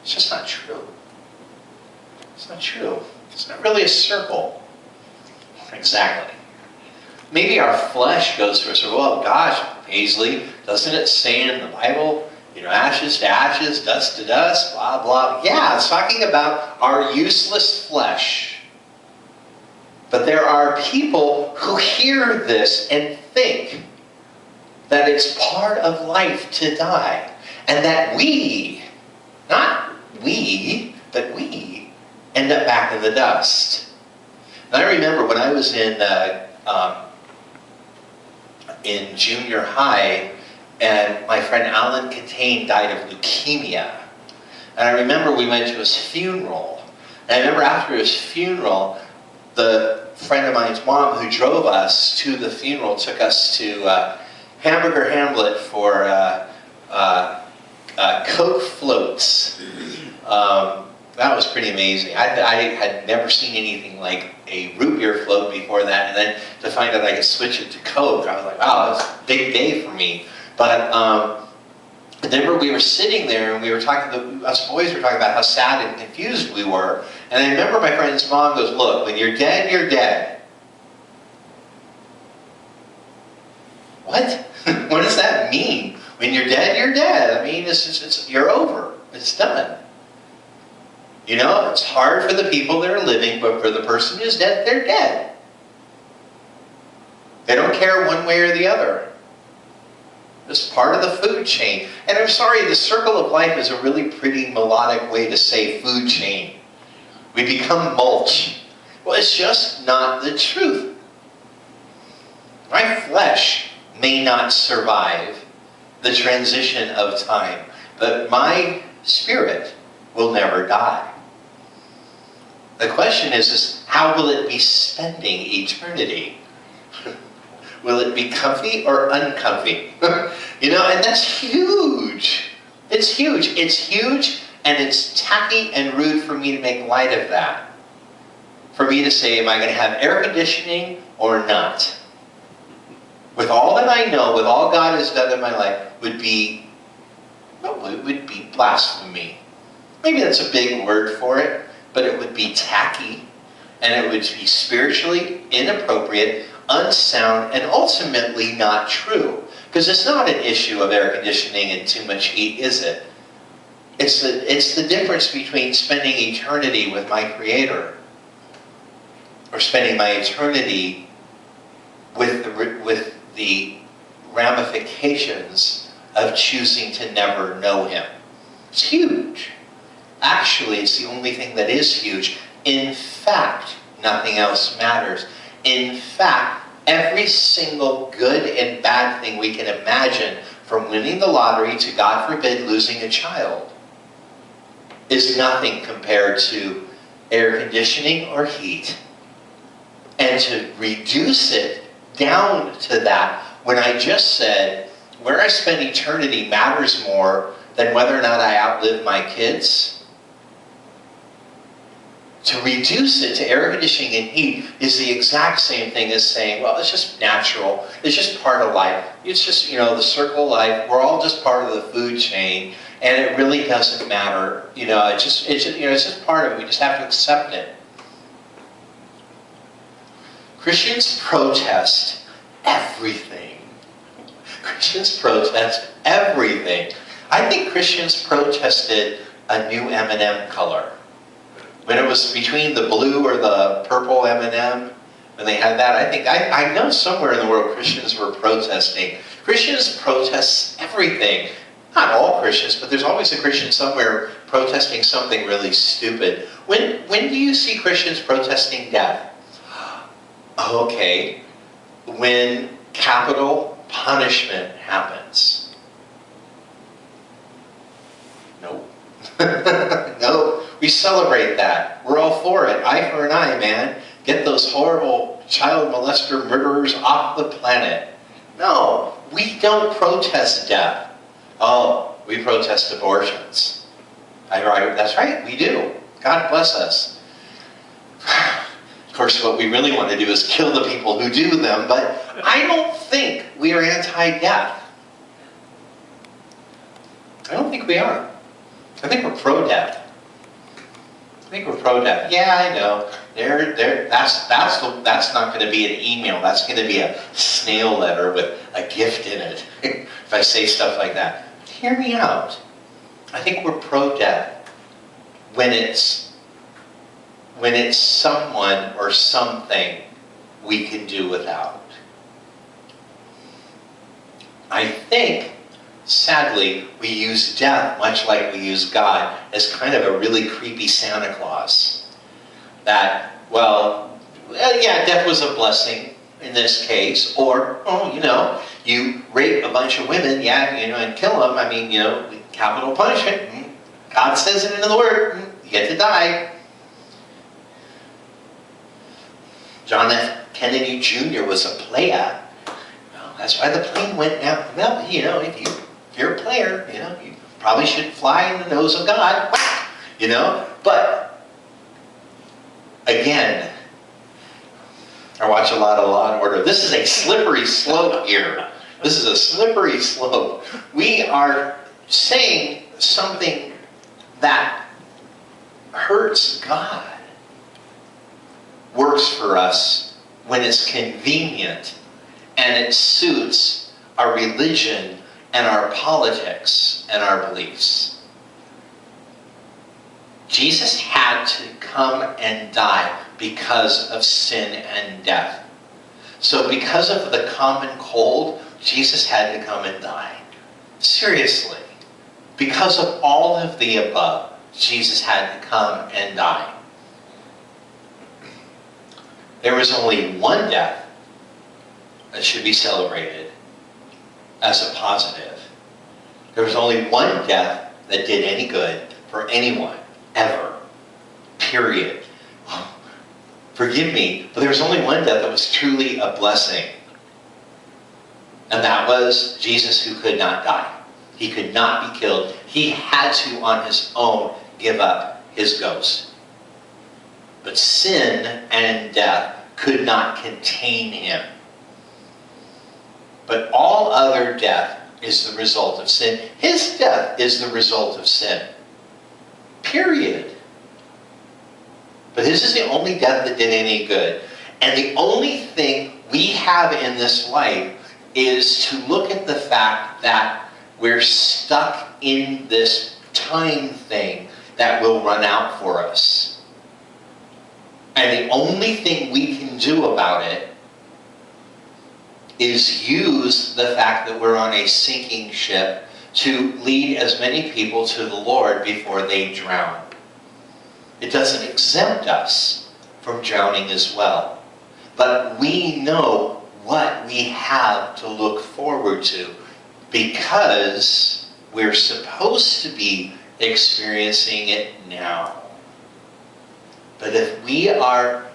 It's just not true. It's not true. It's not really a circle. Exactly. Maybe our flesh goes through a circle. Well, gosh, Paisley, doesn't it say in the Bible, ashes to ashes, dust to dust, blah, blah. Yeah, it's talking about our useless flesh. But there are people who hear this and think that it's part of life to die. And that we, not we, but we, end up back in the dust. And I remember when I was in junior high, and my friend Alan Catane died of leukemia. And I remember we went to his funeral. And I remember after his funeral, the friend of mine's mom who drove us to the funeral took us to Hamburger Hamlet for Coke floats. That was pretty amazing. I had never seen anything like a root beer float before that, and then to find out I could switch it to Coke, I was like, wow, that's a big day for me. But remember we were sitting there and we were talking, us boys were talking about how sad and confused we were. And I remember my friend's mom goes, look, when you're dead, you're dead. What? What does that mean? When you're dead, you're dead. I mean, you're over. It's done. It's hard for the people that are living, but for the person who's dead, they're dead. They don't care one way or the other. It's part of the food chain. And I'm sorry, the circle of life is a really pretty melodic way to say food chain. We become mulch. Well, it's just not the truth. My flesh may not survive the transition of time, but my spirit will never die. The question is how will it be spending eternity? Will it be comfy or uncomfy? And that's huge. It's huge. It's huge, and it's tacky and rude for me to make light of that. For me to say, am I going to have air conditioning or not? With all that I know, with all God has done in my life, it would be blasphemy. Maybe that's a big word for it, but it would be tacky, and it would be spiritually inappropriate, unsound, and ultimately not true. Because it's not an issue of air conditioning and too much heat, is it? It's the difference between spending eternity with my Creator or spending my eternity with the ramifications of choosing to never know Him. It's huge. Actually, it's the only thing that is huge. In fact, nothing else matters. In fact, every single good and bad thing we can imagine, from winning the lottery to, God forbid, losing a child, is nothing compared to air conditioning or heat. And to reduce it down to that, when I just said, where I spend eternity matters more than whether or not I outlive my kids, to reduce it to air conditioning and heat is the exact same thing as saying, well, it's just natural. It's just part of life. It's just, the circle of life. We're all just part of the food chain, and it really doesn't matter. It's just part of it. We just have to accept it. Christians protest everything. Christians protest everything. I think Christians protested a new M&M color. When it was between the blue or the purple M&M, when they had that, I know somewhere in the world Christians were protesting. Christians protest everything. Not all Christians, but there's always a Christian somewhere protesting something really stupid. When do you see Christians protesting death? Okay, when capital punishment happens. Nope. No. We celebrate that. We're all for it. Eye for an eye, man. Get those horrible child molester murderers off the planet. No, we don't protest death. Oh, we protest abortions. That's right, we do. God bless us. Of course, what we really want to do is kill the people who do them, but I don't think we are anti-death. I don't think we are. I think we're pro-death. I think we're pro-death. Yeah, I know. That's not going to be an email. That's going to be a snail letter with a gift in it. If I say stuff like that. Hear me out. I think we're pro-death when it's someone or something we can do without. I think, sadly, we use death, much like we use God, as kind of a really creepy Santa Claus. That, well, yeah, death was a blessing in this case. Or, oh, you know, you rape a bunch of women, yeah, you know, and kill them. I mean, you know, capital punishment. God says it in the Word. You get to die. John F. Kennedy Jr. was a player. Well, that's why the plane went down. Well, you know, if you're a player, you know, you probably should fly in the nose of God. You know? But, again, I watch a lot of Law and Order. This is a slippery slope here. This is a slippery slope. We are saying something that hurts God. Works for us when it's convenient and it suits our religion and our politics and our beliefs. Jesus had to come and die because of sin and death. So because of the common cold, Jesus had to come and die. Seriously. Because of all of the above, Jesus had to come and die. There was only one death that should be celebrated as a positive. There was only one death that did any good for anyone, ever. Period. Forgive me, but there was only one death that was truly a blessing. And that was Jesus, who could not die. He could not be killed. He had to, on his own, give up his ghost. But sin and death could not contain him. But all other death is the result of sin. His death is the result of sin. Period. But his is the only death that did any good. And the only thing we have in this life is to look at the fact that we're stuck in this time thing that will run out for us. And the only thing we can do about it is use the fact that we're on a sinking ship to lead as many people to the Lord before they drown. It doesn't exempt us from drowning as well. But we know what we have to look forward to because we're supposed to be experiencing it now. But if we are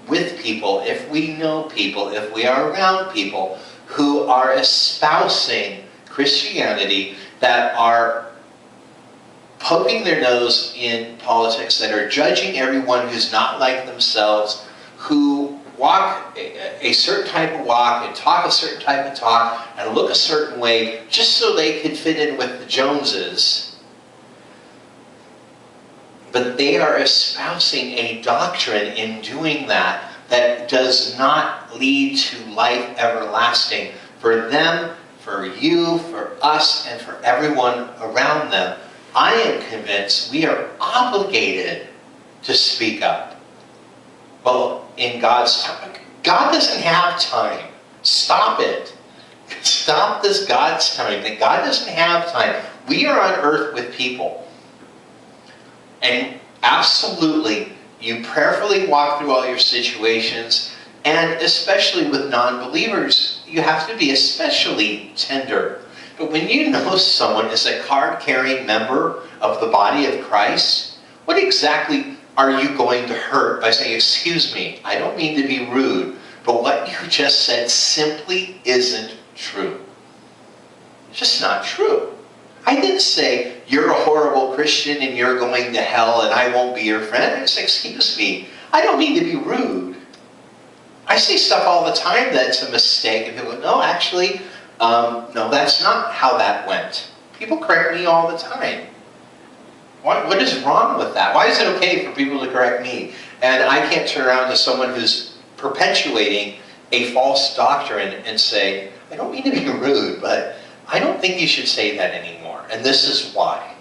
with people, if we know people, if we are around people who are espousing Christianity, that are poking their nose in politics, that are judging everyone who's not like themselves, who walk a certain type of walk and talk a certain type of talk and look a certain way just so they can fit in with the Joneses, but they are espousing a doctrine in doing that that does not lead to life everlasting for them, for you, for us, and for everyone around them. I am convinced we are obligated to speak up. Well, in God's time. God doesn't have time. Stop it. Stop this God's time. God doesn't have time. We are on earth with people. And absolutely, you prayerfully walk through all your situations, and especially with non-believers, you have to be especially tender. But when you know someone is a card-carrying member of the body of Christ, what exactly are you going to hurt by saying, excuse me, I don't mean to be rude, but what you just said simply isn't true. It's just not true. I didn't say, you're a horrible Christian and you're going to hell and I won't be your friend. I said, excuse me, I don't mean to be rude. I see stuff all the time that's a mistake. And people go, no, actually, no, that's not how that went. People correct me all the time. What is wrong with that? Why is it okay for people to correct me? And I can't turn around to someone who's perpetuating a false doctrine and say, I don't mean to be rude, but I don't think you should say that anymore. And this is why.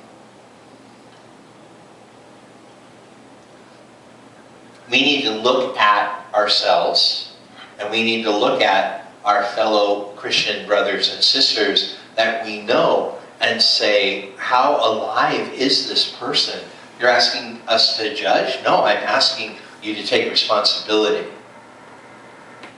We need to look at ourselves, and we need to look at our fellow Christian brothers and sisters that we know and say, how alive is this person? You're asking us to judge? No, I'm asking you to take responsibility.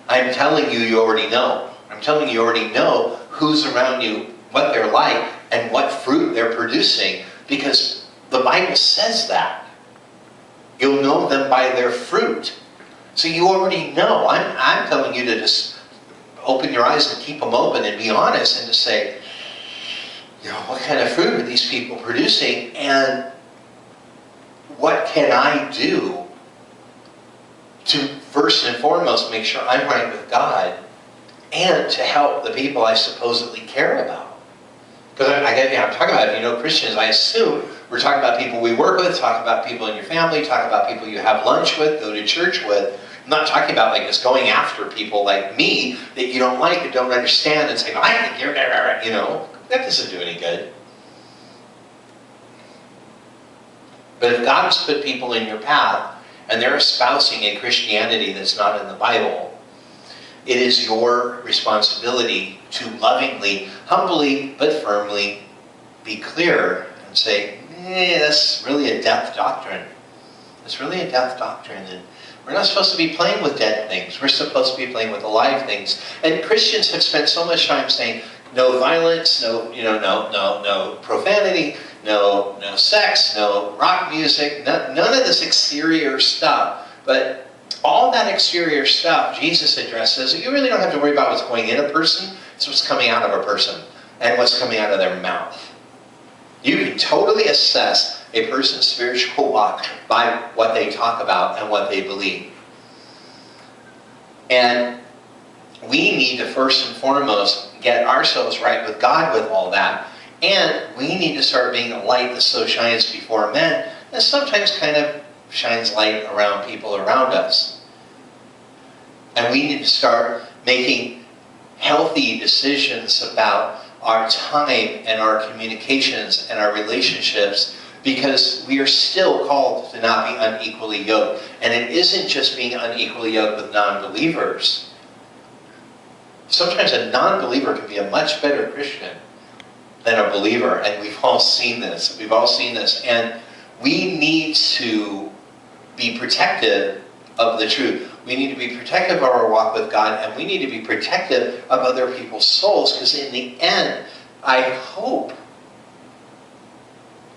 I'm telling you, you already know. I'm telling you already know who's around you, what they're like, and what fruit they're producing, because the Bible says that. You'll know them by their fruit. So you already know. I'm telling you to just open your eyes and keep them open and be honest and to say, you know, what kind of fruit are these people producing, and what can I do to first and foremost make sure I'm right with God and to help the people I supposedly care about? Because I'm talking about, if you know Christians, I assume we're talking about people we work with, talking about people in your family, talking about people you have lunch with, go to church with. I'm not talking about like just going after people like me that you don't like and don't understand and saying, I think you're, you know, that doesn't do any good. But if God has put people in your path and they're espousing a Christianity that's not in the Bible, it is your responsibility to lovingly, humbly, but firmly be clear and say, that's really a death doctrine. It's really a death doctrine. And we're not supposed to be playing with dead things. We're supposed to be playing with alive things. And Christians have spent so much time saying, no violence, no profanity, no sex, no rock music, none of this exterior stuff. But all that exterior stuff Jesus addresses, you really don't have to worry about what's going in a person. It's what's coming out of a person and what's coming out of their mouth. You can totally assess a person's spiritual walk by what they talk about and what they believe. And we need to first and foremost get ourselves right with God with all that. And we need to start being a light that so shines before men, and sometimes kind of shines light around people around us. And we need to start making healthy decisions about our time and our communications and our relationships, because we are still called to not be unequally yoked. And it isn't just being unequally yoked with non-believers. Sometimes a non-believer can be a much better Christian than a believer, and we've all seen this. We've all seen this. And we need to be protective of the truth. We need to be protective of our walk with God, and we need to be protective of other people's souls, because in the end, I hope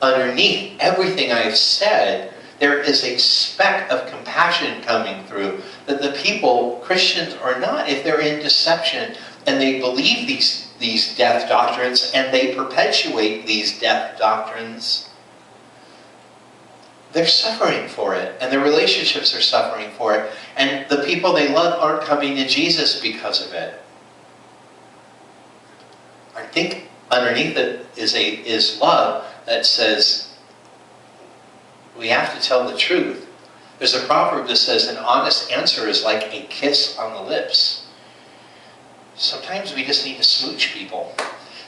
underneath everything I've said, there is a speck of compassion coming through, that the people, Christians or not, if they're in deception and they believe these death doctrines and they perpetuate these death doctrines, they're suffering for it, and their relationships are suffering for it, and the people they love aren't coming to Jesus because of it. I think underneath it is love that says we have to tell the truth. There's a proverb that says an honest answer is like a kiss on the lips. Sometimes we just need to smooch people.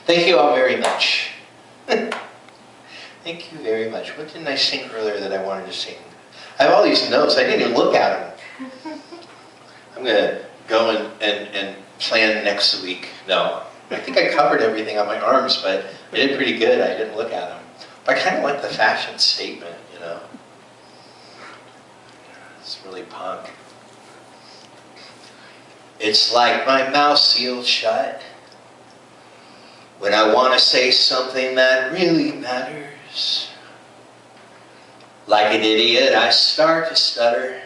Thank you all very much. Thank you very much. What didn't I sing earlier that I wanted to sing? I have all these notes. I didn't even look at them. I'm going to go and plan next week. No. I think I covered everything on my arms, but I did pretty good. I didn't look at them. But I kind of like the fashion statement, you know. It's really punk. It's like my mouth sealed shut when I want to say something that really matters. Like an idiot, I start to stutter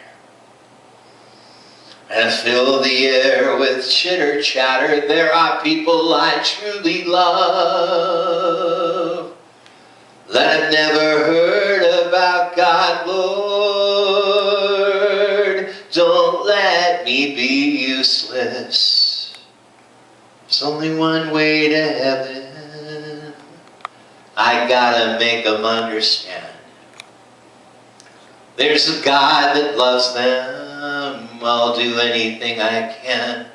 and fill the air with chitter chatter. There are people I truly love that I've never heard about God, Lord. Don't let me be useless. There's only one way to heaven. I gotta make them understand. There's a God that loves them. I'll do anything I can